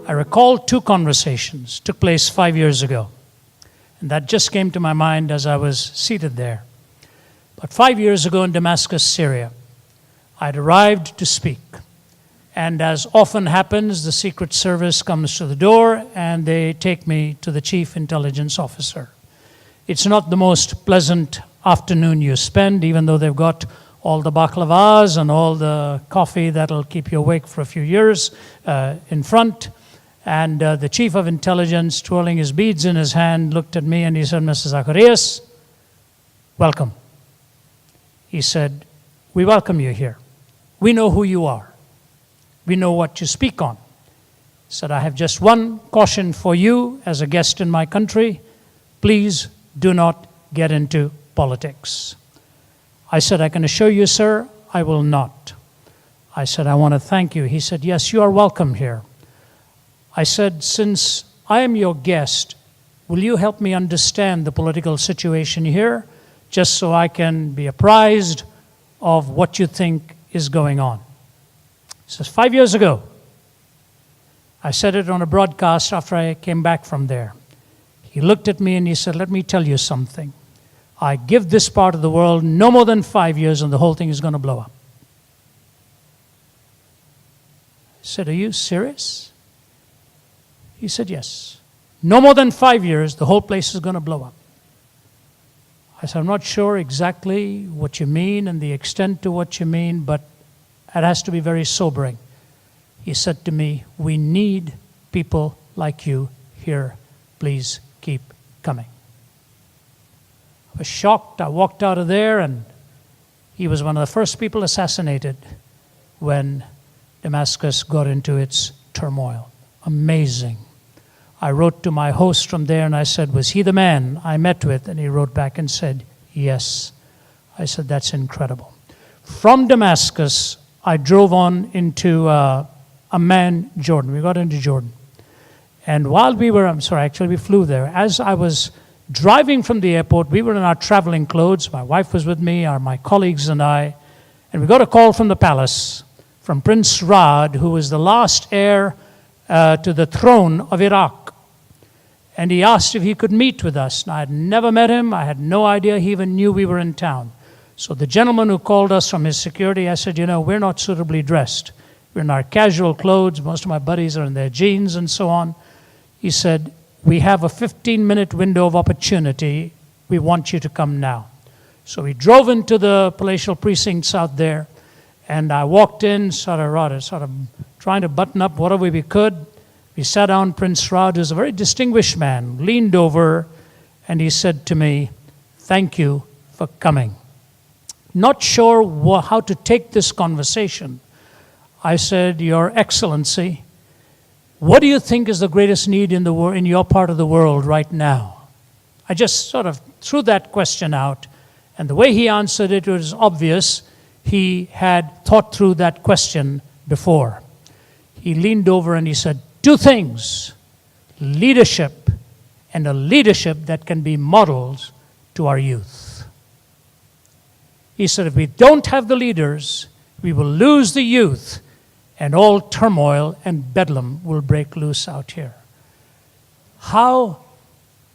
I recall two conversations took place 5 years ago. And that just came to my mind as I was seated there. But 5 years ago in Damascus, Syria, I'd arrived to speak. And as often happens, the Secret Service comes to the door and they take me to the Chief Intelligence Officer. It's not the most pleasant afternoon you spend, even though they've got all the baklavas and all the coffee that'll keep you awake for a few years in front. And the Chief of Intelligence, twirling his beads in his hand, looked at me and he said, "Mr. Zacharias, welcome." He said, "We welcome you here. We know who you are. We know what you speak on." He said, "I have just one caution for you as a guest in my country. Please do not get into politics." I said, "I can assure you, sir, I will not." I said, "I want to thank you." He said, "Yes, you are welcome here." I said, "Since I am your guest, will you help me understand the political situation here, just so I can be apprised of what you think is going on?" He says, 5 years ago, I said it on a broadcast after I came back from there. He looked at me and he said, "Let me tell you something. I give this part of the world no more than 5 years and the whole thing is going to blow up." I said, "Are you serious?" He said, "Yes. No more than 5 years, the whole place is going to blow up." I said, "I'm not sure exactly what you mean and the extent to what you mean, but it has to be very sobering." He said to me, "We need people like you here. Please keep coming." I was shocked. I walked out of there, and he was one of the first people assassinated when Damascus got into its turmoil. Amazing. I wrote to my host from there and I said, "Was he the man I met with?" And he wrote back and said, "Yes." I said, "That's incredible." From Damascus, I drove on into Amman, Jordan. We got into Jordan. And while we flew there. As I was driving from the airport, we were in our traveling clothes. My wife was with me, my colleagues and I. And we got a call from the palace, from Prince Raad, who was the last heir to the throne of Iraq. And he asked if he could meet with us. And I had never met him. I had no idea he even knew we were in town. So the gentleman who called us from his security, I said, "We're not suitably dressed. We're in our casual clothes. Most of my buddies are in their jeans and so on." He said, "We have a 15-minute window of opportunity. We want you to come now." So we drove into the palatial precincts out there. And I walked in, sort of trying to button up whatever we could. We sat down. Prince Raad, who's a very distinguished man, leaned over and he said to me, "Thank you for coming." Not sure how to take this conversation. I said, "Your Excellency, what do you think is the greatest need in your part of the world right now?" I just sort of threw that question out. And the way he answered it was obvious. He had thought through that question before. He leaned over and he said, "Two things, leadership and a leadership that can be models to our youth." He said, "If we don't have the leaders, we will lose the youth and all turmoil and bedlam will break loose out here." How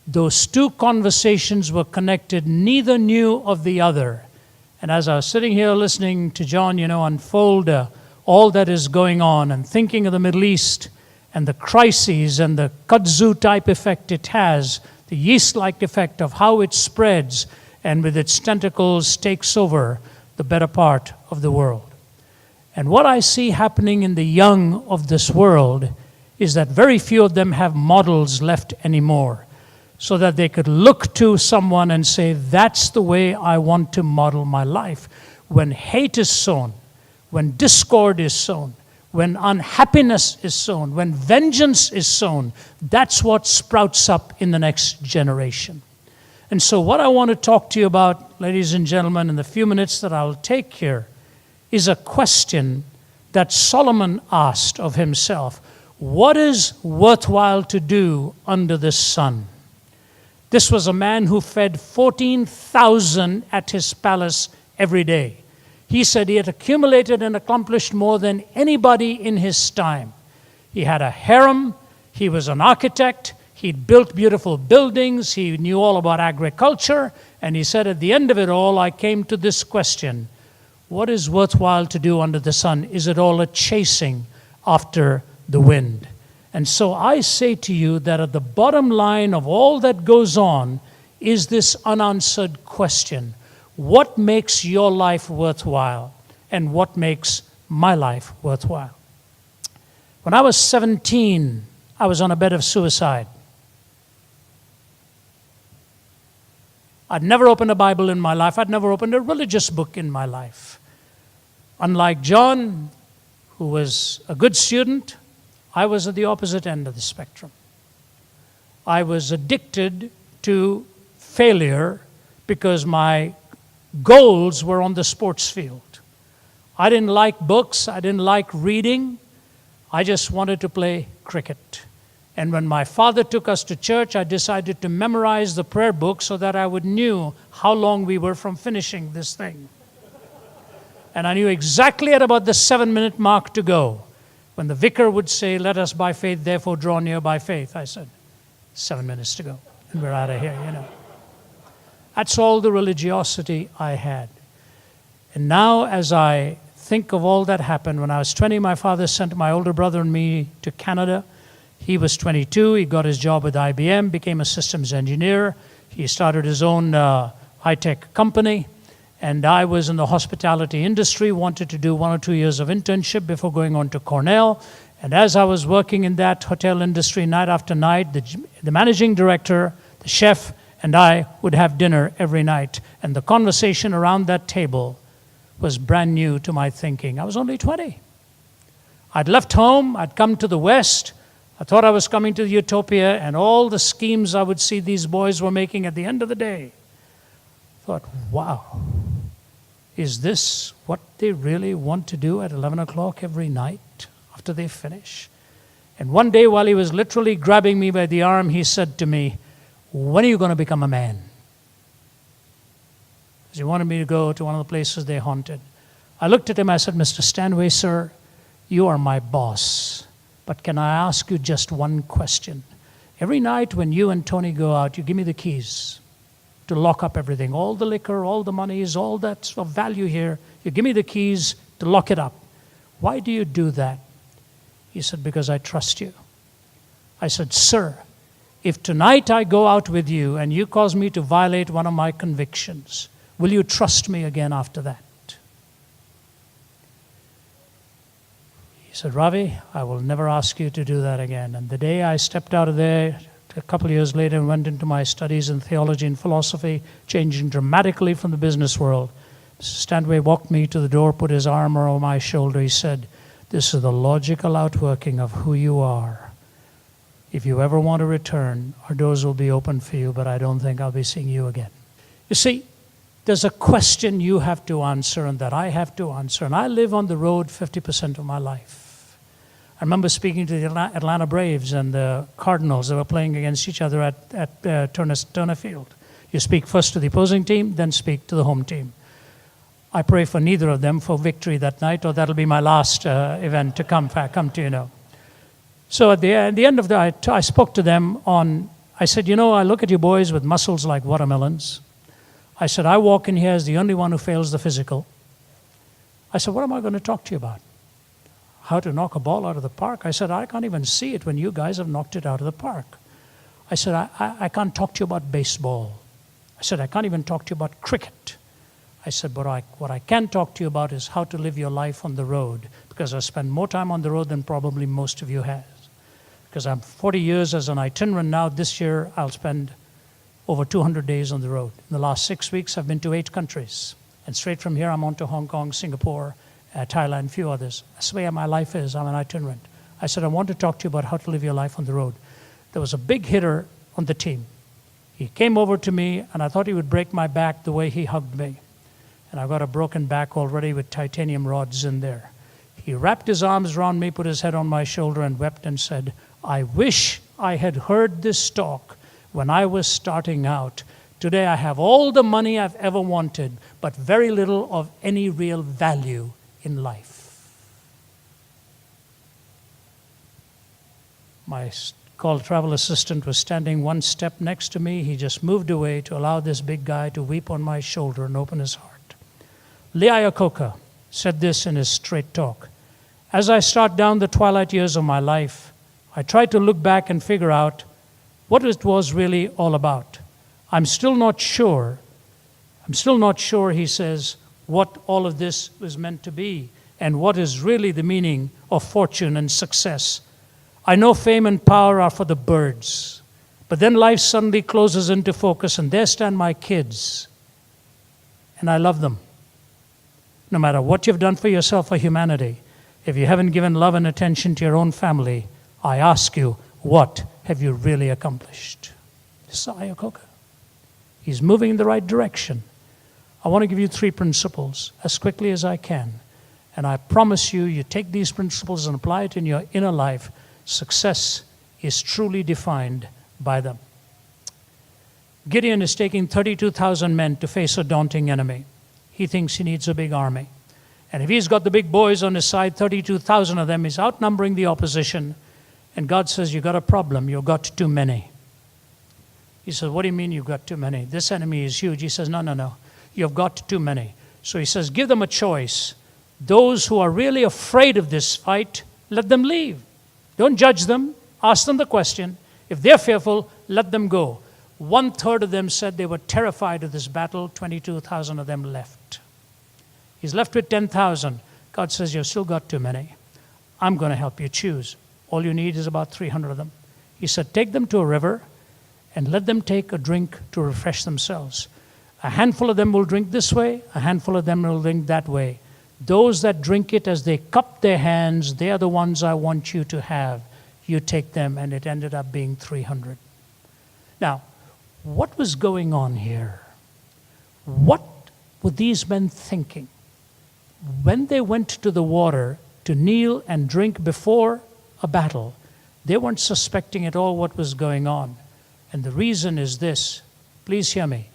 those two conversations were connected, neither knew of the other. And as I was sitting here listening to John, unfold all that is going on and thinking of the Middle East and the crises and the kudzu type effect it has, the yeast-like effect of how it spreads and with its tentacles takes over the better part of the world. And what I see happening in the young of this world is that very few of them have models left anymore, so that they could look to someone and say, "That's the way I want to model my life." When hate is sown, when discord is sown, when unhappiness is sown, when vengeance is sown, that's what sprouts up in the next generation. And so what I want to talk to you about, ladies and gentlemen, in the few minutes that I'll take here, is a question that Solomon asked of himself. What is worthwhile to do under the sun? This was a man who fed 14,000 at his palace every day. He said he had accumulated and accomplished more than anybody in his time. He had a harem. He was an architect. He'd built beautiful buildings. He knew all about agriculture. And he said, at the end of it all, I came to this question: what is worthwhile to do under the sun? Is it all a chasing after the wind? And so I say to you that at the bottom line of all that goes on is this unanswered question: what makes your life worthwhile, and what makes my life worthwhile? When I was 17, I was on a bed of suicide. I'd never opened a Bible in my life. I'd never opened a religious book in my life. Unlike John, who was a good student, I was at the opposite end of the spectrum. I was addicted to failure because my goals were on the sports field. I didn't like books. I didn't like reading. I just wanted to play cricket. And when my father took us to church, I decided to memorize the prayer book so that I would know how long we were from finishing this thing. And I knew exactly at about the 7-minute mark to go. When the vicar would say, let us by faith therefore draw near by faith, I said, 7 minutes to go, and we're out of here, That's all the religiosity I had. And now as I think of all that happened, when I was 20, my father sent my older brother and me to Canada. He was 22. He got his job with IBM, became a systems engineer. He started his own high-tech company. And I was in the hospitality industry, wanted to do 1 or 2 years of internship before going on to Cornell. And as I was working in that hotel industry night after night, the managing director, the chef, and I would have dinner every night. And the conversation around that table was brand new to my thinking. I was only 20. I'd left home. I'd come to the West. I thought I was coming to utopia, and all the schemes I would see these boys were making at the end of the day. I thought, wow, is this what they really want to do at 11 o'clock every night after they finish? And one day, while he was literally grabbing me by the arm, he said to me, when are you going to become a man? Because he wanted me to go to one of the places they haunted. I looked at him, I said, Mr. Stanway, sir, you are my boss. But can I ask you just one question? Every night when you and Tony go out, you give me the keys to lock up everything. All the liquor, all the monies, all that's of value here. You give me the keys to lock it up. Why do you do that? He said, because I trust you. I said, sir, if tonight I go out with you and you cause me to violate one of my convictions, will you trust me again after that? He said, Ravi, I will never ask you to do that again. And the day I stepped out of there, a couple of years later, and went into my studies in theology and philosophy, changing dramatically from the business world, Mr. Stanway walked me to the door, put his arm around my shoulder. He said, this is the logical outworking of who you are. If you ever want to return, our doors will be open for you, but I don't think I'll be seeing you again. You see, there's a question you have to answer and that I have to answer. And I live on the road 50% of my life. I remember speaking to the Atlanta Braves and the Cardinals that were playing against each other at Turner Field. You speak first to the opposing team, then speak to the home team. I pray for neither of them for victory that night, or that'll be my last event to come to. So at the end of the night, I spoke to them I said, I look at you boys with muscles like watermelons. I said, I walk in here as the only one who fails the physical. I said, what am I going to talk to you about? How to knock a ball out of the park? I said, I can't even see it when you guys have knocked it out of the park. I said, I can't talk to you about baseball. I said, I can't even talk to you about cricket. I said, but what I can talk to you about is how to live your life on the road, because I spend more time on the road than probably most of you have. Because I'm 40 years as an itinerant now. This year, I'll spend over 200 days on the road. In the last 6 weeks, I've been to 8 countries. And straight from here, I'm on to Hong Kong, Singapore, Thailand, a few others. That's the way my life is. I'm an itinerant. I said, I want to talk to you about how to live your life on the road. There was a big hitter on the team. He came over to me, and I thought he would break my back the way he hugged me. And I've got a broken back already with titanium rods in there. He wrapped his arms around me, put his head on my shoulder, and wept and said, I wish I had heard this talk when I was starting out. Today I have all the money I've ever wanted, but very little of any real value in life. My call travel assistant was standing one step next to me. He just moved away to allow this big guy to weep on my shoulder and open his heart. Lee Iacocca said this in his straight talk. As I start down the twilight years of my life, I try to look back and figure out what it was really all about. I'm still not sure, he says, what all of this was meant to be and what is really the meaning of fortune and success. I know fame and power are for the birds, but then life suddenly closes into focus and there stand my kids, and I love them. No matter what you've done for yourself or humanity, if you haven't given love and attention to your own family, I ask you, what have you really accomplished? This is Iacocca. He's moving in the right direction. I want to give you 3 principles as quickly as I can. And I promise you, you take these principles and apply it in your inner life, success is truly defined by them. Gideon is taking 32,000 men to face a daunting enemy. He thinks he needs a big army. And if he's got the big boys on his side, 32,000 of them, he's outnumbering the opposition. And God says, you've got a problem, you've got too many. He says, what do you mean you've got too many? This enemy is huge. He says, no, you've got too many. So he says, give them a choice. Those who are really afraid of this fight, let them leave. Don't judge them, ask them the question. If they're fearful, let them go. 1/3 of them said they were terrified of this battle, 22,000 of them left. He's left with 10,000. God says, you've still got too many. I'm going to help you choose. All you need is about 300 of them. He said, take them to a river and let them take a drink to refresh themselves. A handful of them will drink this way, a handful of them will drink that way. Those that drink it as they cup their hands, they are the ones I want you to have. You take them, and it ended up being 300. Now, what was going on here? What were these men thinking? When they went to the water to kneel and drink before a battle, they weren't suspecting at all what was going on. And the reason is this. Please hear me.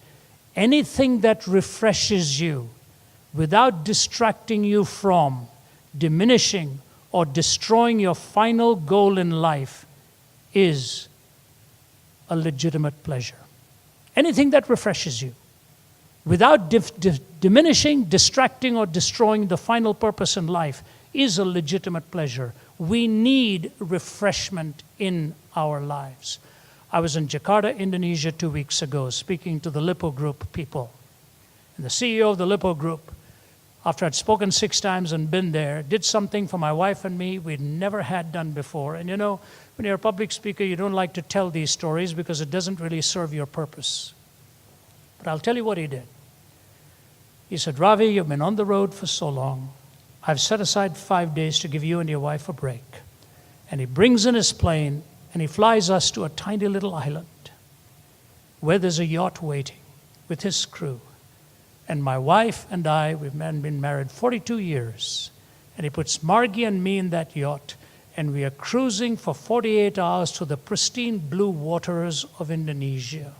Anything that refreshes you without distracting you from, diminishing, or destroying your final goal in life is a legitimate pleasure. Anything that refreshes you without diminishing, distracting, or destroying the final purpose in life is a legitimate pleasure. We need refreshment in our lives. I was in Jakarta, Indonesia 2 weeks ago speaking to the Lipo Group people. And the CEO of the Lipo Group, after I'd spoken 6 times and been there, did something for my wife and me we'd never had done before. And you know, when you're a public speaker, you don't like to tell these stories because it doesn't really serve your purpose. But I'll tell you what he did. He said, Ravi, you've been on the road for so long. I've set aside 5 days to give you and your wife a break. And he brings in his plane and he flies us to a tiny little island where there's a yacht waiting with his crew. And my wife and I, we've been married 42 years. And he puts Margie and me in that yacht. And we are cruising for 48 hours to the pristine blue waters of Indonesia.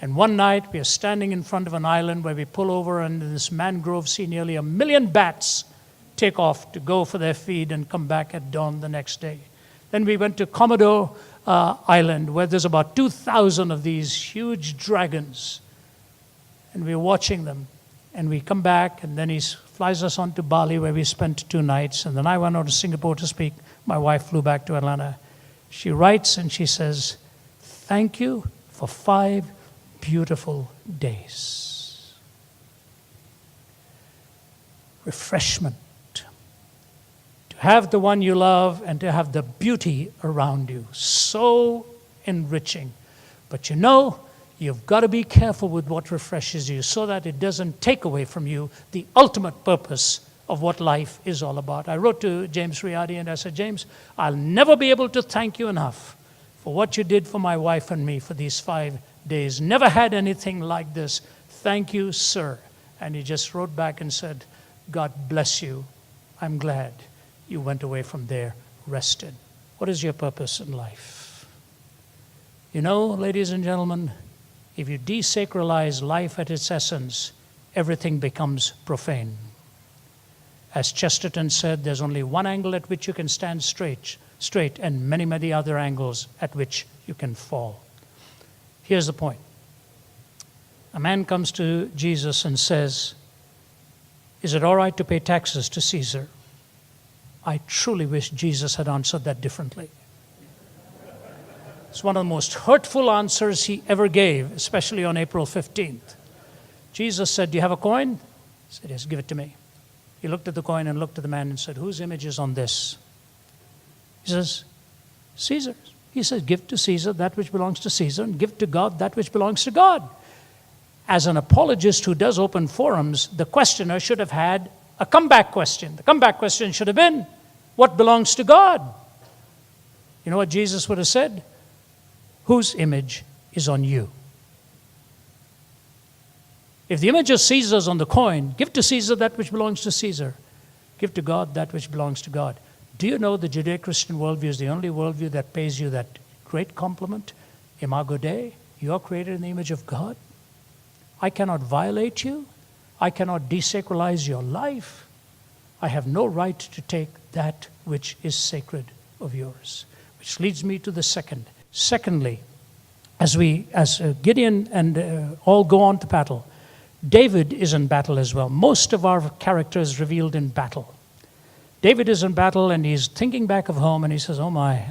And one night we are standing in front of an island where we pull over and in this mangrove see nearly 1 million bats take off to go for their feed and come back at dawn the next day. Then we went to Komodo Island where there's about 2,000 of these huge dragons. And we're watching them. And we come back and then he flies us on to Bali where we spent 2 nights. And then I went on to Singapore to speak. My wife flew back to Atlanta. She writes and she says, thank you for 5 beautiful days. Refreshment. To have the one you love and to have the beauty around you. So enriching. But you know, you've got to be careful with what refreshes you so that it doesn't take away from you the ultimate purpose of what life is all about. I wrote to James Riadi and I said, James, I'll never be able to thank you enough for what you did for my wife and me for these 5 days. Never had anything like this. Thank you, sir. And he just wrote back and said, God bless you. I'm glad you went away from there rested. What is your purpose in life? You know, ladies and gentlemen, if you desacralize life at its essence, everything becomes profane. As Chesterton said, there's only one angle at which you can stand straight, straight, and many, many other angles at which you can fall. Here's the point. A man comes to Jesus and says, "Is it all right to pay taxes to Caesar?" I truly wish Jesus had answered that differently. It's one of the most hurtful answers he ever gave, especially on April 15th. Jesus said, "Do you have a coin?" He said, "Yes, give it to me." He looked at the coin and looked at the man and said, "Whose image is on this?" He says, "Caesar's." He says, "Give to Caesar that which belongs to Caesar, and give to God that which belongs to God." As an apologist who does open forums, the questioner should have had a comeback question. The comeback question should have been, what belongs to God? You know what Jesus would have said? Whose image is on you? If the image of Caesar is on the coin, give to Caesar that which belongs to Caesar. Give to God that which belongs to God. Do you know the Judeo-Christian worldview is the only worldview that pays you that great compliment? Imago Dei, you are created in the image of God. I cannot violate you. I cannot desacralize your life. I have no right to take that which is sacred of yours. Which leads me to the second. Secondly, as Gideon and all go on to battle, David is in battle as well. Most of our characters revealed in battle. David is in battle and he's thinking back of home and he says, "Oh my,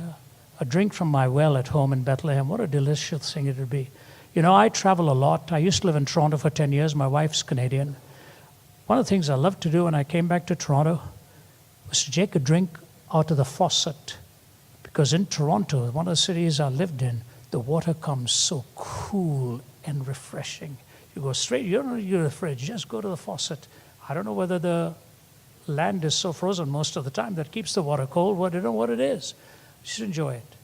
a drink from my well at home in Bethlehem, what a delicious thing it would be." You know, I travel a lot. I used to live in Toronto for 10 years. My wife's Canadian. One of the things I loved to do when I came back to Toronto was to take a drink out of the faucet. Because in Toronto, one of the cities I lived in, the water comes so cool and refreshing. You go straight, you don't need the fridge, just go to the faucet. I don't know whether the land is so frozen most of the time that keeps the water cold. I don't know what it is. You should enjoy it.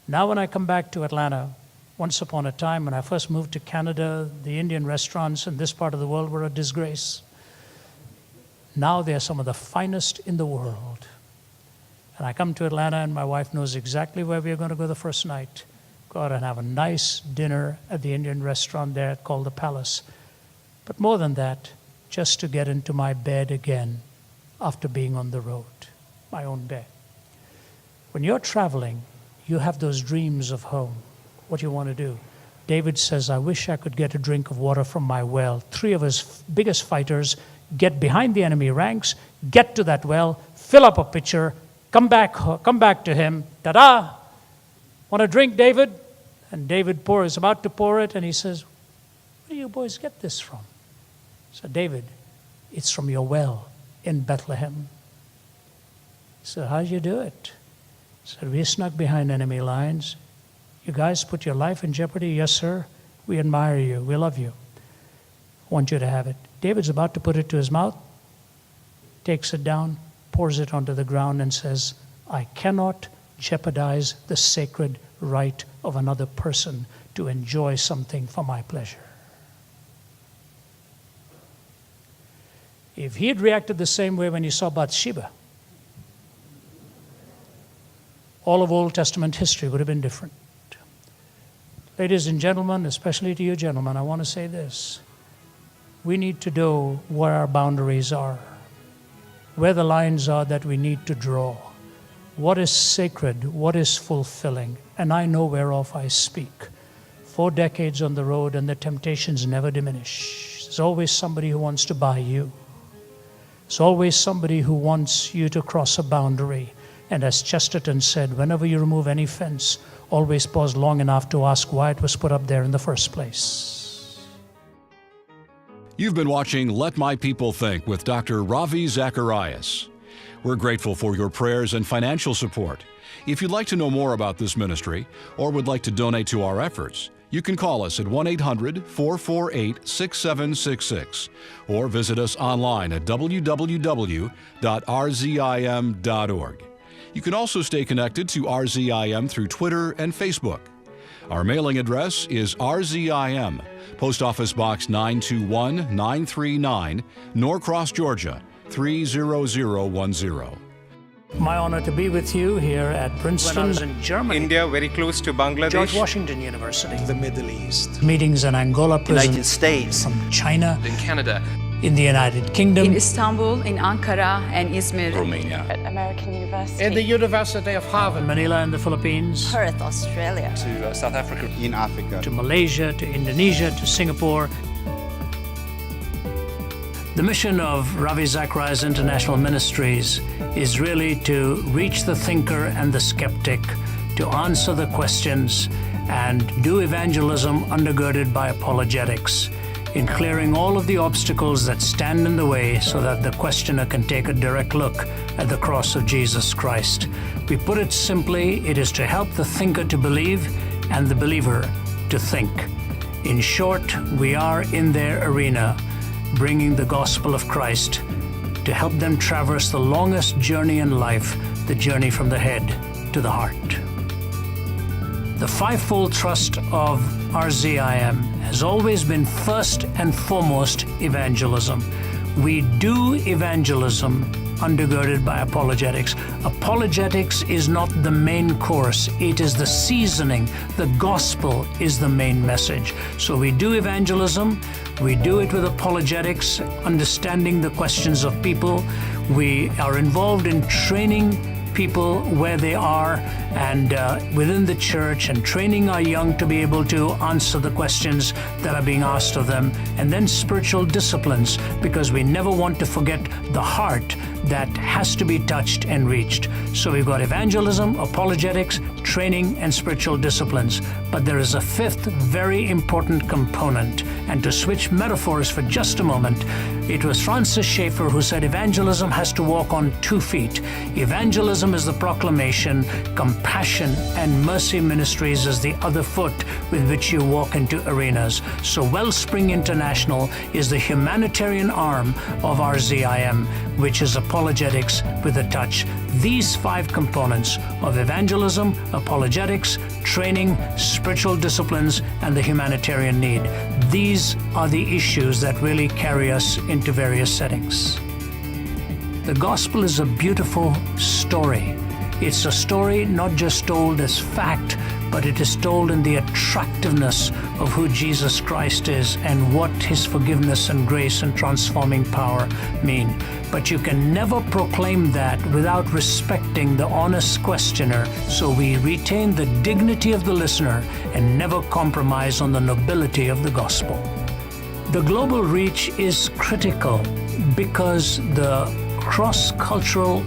Now when I come back to Atlanta, once upon a time when I first moved to Canada, the Indian restaurants in this part of the world were a disgrace. Now they're some of the finest in the world. And I come to Atlanta and my wife knows exactly where we are going to go the first night. Go out and have a nice dinner at the Indian restaurant there called the Palace. But more than that, just to get into my bed again after being on the road, my own bed. When you're traveling, you have those dreams of home. What do you want to do? David says, "I wish I could get a drink of water from my well." 3 of his biggest fighters get behind the enemy ranks, get to that well, fill up a pitcher, come back to him. Ta-da! Want a drink, David? And David is about to pour it, and he says, "Where do you boys get this from?" So David, "It's from your well in Bethlehem." So how did you do it? He said, "We snuck behind enemy lines. You guys put your life in jeopardy." "Yes, sir. We admire you. We love you. Want you to have it." David's about to put it to his mouth, takes it down, pours it onto the ground and says, "I cannot jeopardize the sacred right of another person to enjoy something for my pleasure." If he had reacted the same way when he saw Bathsheba, all of Old Testament history would have been different. Ladies and gentlemen, especially to you gentlemen, I want to say this. We need to know where our boundaries are, where the lines are that we need to draw. What is sacred, what is fulfilling, and I know whereof I speak. 4 decades on the road and the temptations never diminish. There's always somebody who wants to buy you. There's always somebody who wants you to cross a boundary. And as Chesterton said, whenever you remove any fence, always pause long enough to ask why it was put up there in the first place. You've been watching Let My People Think with Dr. Ravi Zacharias. We're grateful for your prayers and financial support. If you'd like to know more about this ministry or would like to donate to our efforts, you can call us at 1-800-448-6766 or visit us online at www.rzim.org. You can also stay connected to RZIM through Twitter and Facebook. Our mailing address is RZIM, Post Office Box 921939, Norcross, Georgia 30010. My honor to be with you here at Princeton. When I was in Germany. India, very close to Bangladesh. George Washington University. The Middle East. Meetings in Angola, prison. United States. From China. In Canada. in the United Kingdom, in Istanbul, in Ankara, and Izmir, Romania, at American University, in the University of Harvard, Manila in the Philippines, Perth, Australia, to South Africa, in Africa, to Malaysia, to Indonesia, to Singapore. The mission of Ravi Zacharias International Ministries is really to reach the thinker and the skeptic, to answer the questions, and do evangelism undergirded by apologetics, in clearing all of the obstacles that stand in the way so that the questioner can take a direct look at the cross of Jesus Christ. We put it simply, it is to help the thinker to believe and the believer to think. In short, we are in their arena, bringing the gospel of Christ to help them traverse the longest journey in life, the journey from the head to the heart. The fivefold thrust of RZIM has always been first and foremost evangelism. We do evangelism undergirded by apologetics. Apologetics is not the main course, it is the seasoning. The gospel is the main message. So we do evangelism, we do it with apologetics, understanding the questions of people. We are involved in training people where they are and within the church, and training our young to be able to answer the questions that are being asked of them. And then spiritual disciplines, because we never want to forget the heart that has to be touched and reached. So we've got evangelism, apologetics, training, and spiritual disciplines. But there is a fifth very important component. And to switch metaphors for just a moment, it was Francis Schaeffer who said evangelism has to walk on 2 feet. Evangelism is the proclamation, compassion and mercy ministries is the other foot with which you walk into arenas. So Wellspring International is the humanitarian arm of RZIM, which is apologetics with a touch. These 5 components of evangelism, apologetics, training, spiritual disciplines, and the humanitarian need. These are the issues that really carry us into various settings. The gospel is a beautiful story. It's a story not just told as fact, but it is told in the attractiveness of who Jesus Christ is and what his forgiveness and grace and transforming power mean. But you can never proclaim that without respecting the honest questioner, so we retain the dignity of the listener and never compromise on the nobility of the gospel. The global reach is critical because the cross-cultural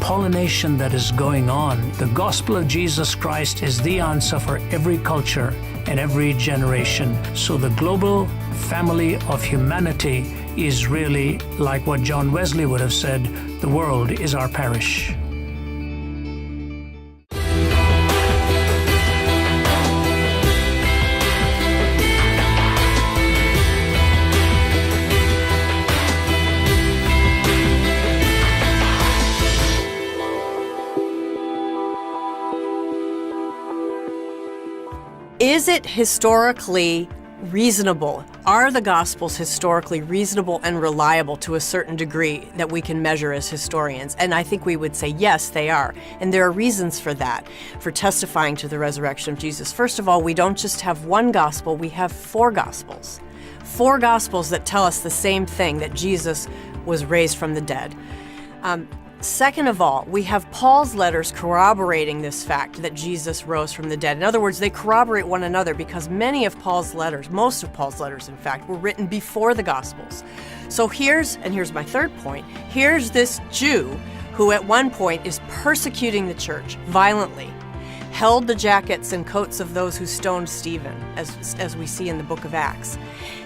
pollination that is going on. The gospel of Jesus Christ is the answer for every culture and every generation. So the global family of humanity is really like what John Wesley would have said, the world is our parish. Is it historically reasonable? Are the Gospels historically reasonable and reliable to a certain degree that we can measure as historians? And I think we would say yes, they are. And there are reasons for that, for testifying to the resurrection of Jesus. First of all, we don't just have one Gospel, we have 4 Gospels. 4 Gospels that tell us the same thing, that Jesus was raised from the dead. Second of all, we have Paul's letters corroborating this fact that Jesus rose from the dead. In other words, they corroborate one another because many of Paul's letters, most of Paul's letters, in fact, were written before the Gospels. So here's my third point, here's this Jew who at one point is persecuting the church violently, held the jackets and coats of those who stoned Stephen, as we see in the book of Acts.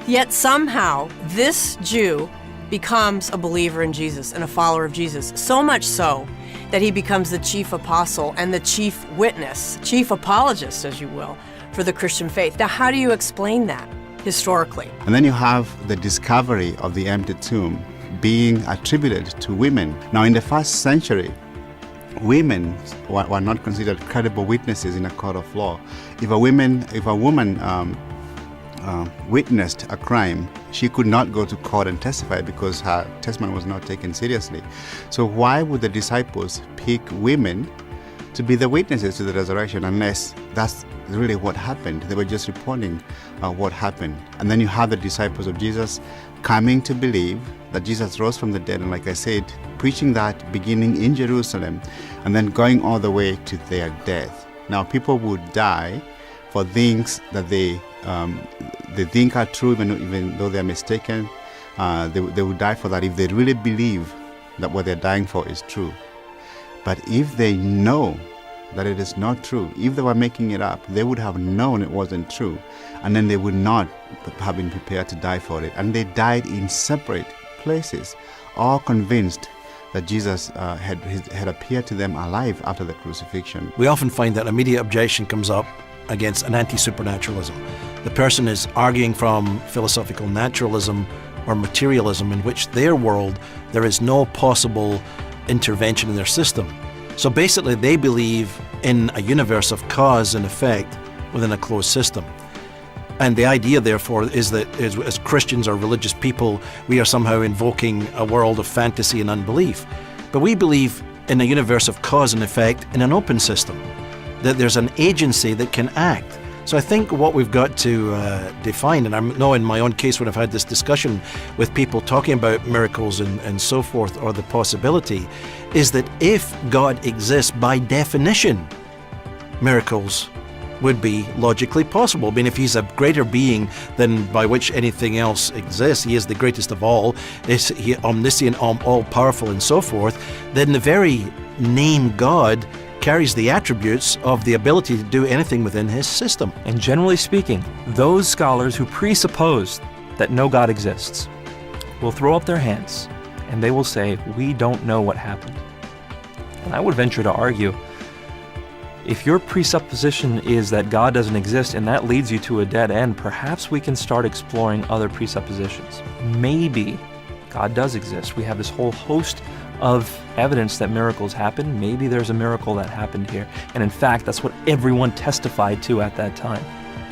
Yet somehow, this Jew becomes a believer in Jesus and a follower of Jesus, so much so that he becomes the chief apostle and the chief witness, chief apologist, as you will, for the Christian faith. Now, how do you explain that historically? And then you have the discovery of the empty tomb being attributed to women. Now, in the first century, women were not considered credible witnesses in a court of law. If a woman witnessed a crime, she could not go to court and testify because her testimony was not taken seriously. So why would the disciples pick women to be the witnesses to the resurrection unless that's really what happened. They were just reporting what happened. And then you have the disciples of Jesus coming to believe that Jesus rose from the dead, and like I said, preaching that beginning in Jerusalem and then going all the way to their death. Now, people would die for things that they think are true, even though they're mistaken. They would die for that if they really believe that what they're dying for is true. But if they know that it is not true, if they were making it up, they would have known it wasn't true, and then they would not have been prepared to die for it. And they died in separate places, all convinced that Jesus had appeared to them alive after the crucifixion. We often find that immediate objection comes up against an anti-supernaturalism. The person is arguing from philosophical naturalism or materialism, in which their world, there is no possible intervention in their system. So basically they believe in a universe of cause and effect within a closed system. And the idea, therefore, is that as Christians or religious people, we are somehow invoking a world of fantasy and unbelief. But we believe in a universe of cause and effect in an open system, that there's an agency that can act. So I think what we've got to define, and I know in my own case when I've had this discussion with people talking about miracles and so forth, or the possibility, is that if God exists, by definition, miracles would be logically possible. I mean, if he's a greater being than by which anything else exists, he is the greatest of all, is he omniscient, all-powerful and so forth, then the very name God carries the attributes of the ability to do anything within his system. And generally speaking, those scholars who presuppose that no God exists will throw up their hands and they will say, we don't know what happened. And I would venture to argue, if your presupposition is that God doesn't exist and that leads you to a dead end, perhaps we can start exploring other presuppositions. Maybe God does exist. We have this whole host of evidence that miracles happen. Maybe there's a miracle that happened here. And in fact, that's what everyone testified to at that time.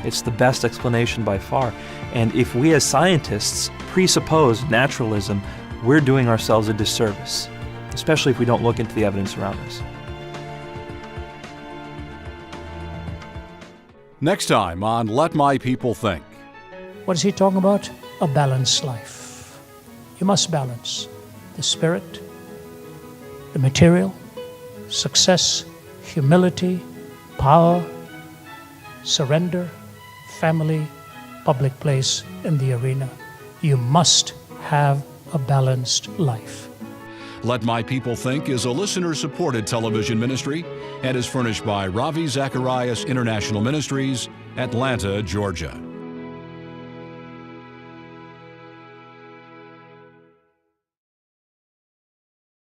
It's the best explanation by far. And if we as scientists presuppose naturalism, we're doing ourselves a disservice, especially if we don't look into the evidence around us. Next time on Let My People Think. What is he talking about? A balanced life. You must balance the spirit, the material, success, humility, power, surrender, family, public place in the arena. You must have a balanced life. Let My People Think is a listener-supported television ministry and is furnished by Ravi Zacharias International Ministries, Atlanta, Georgia.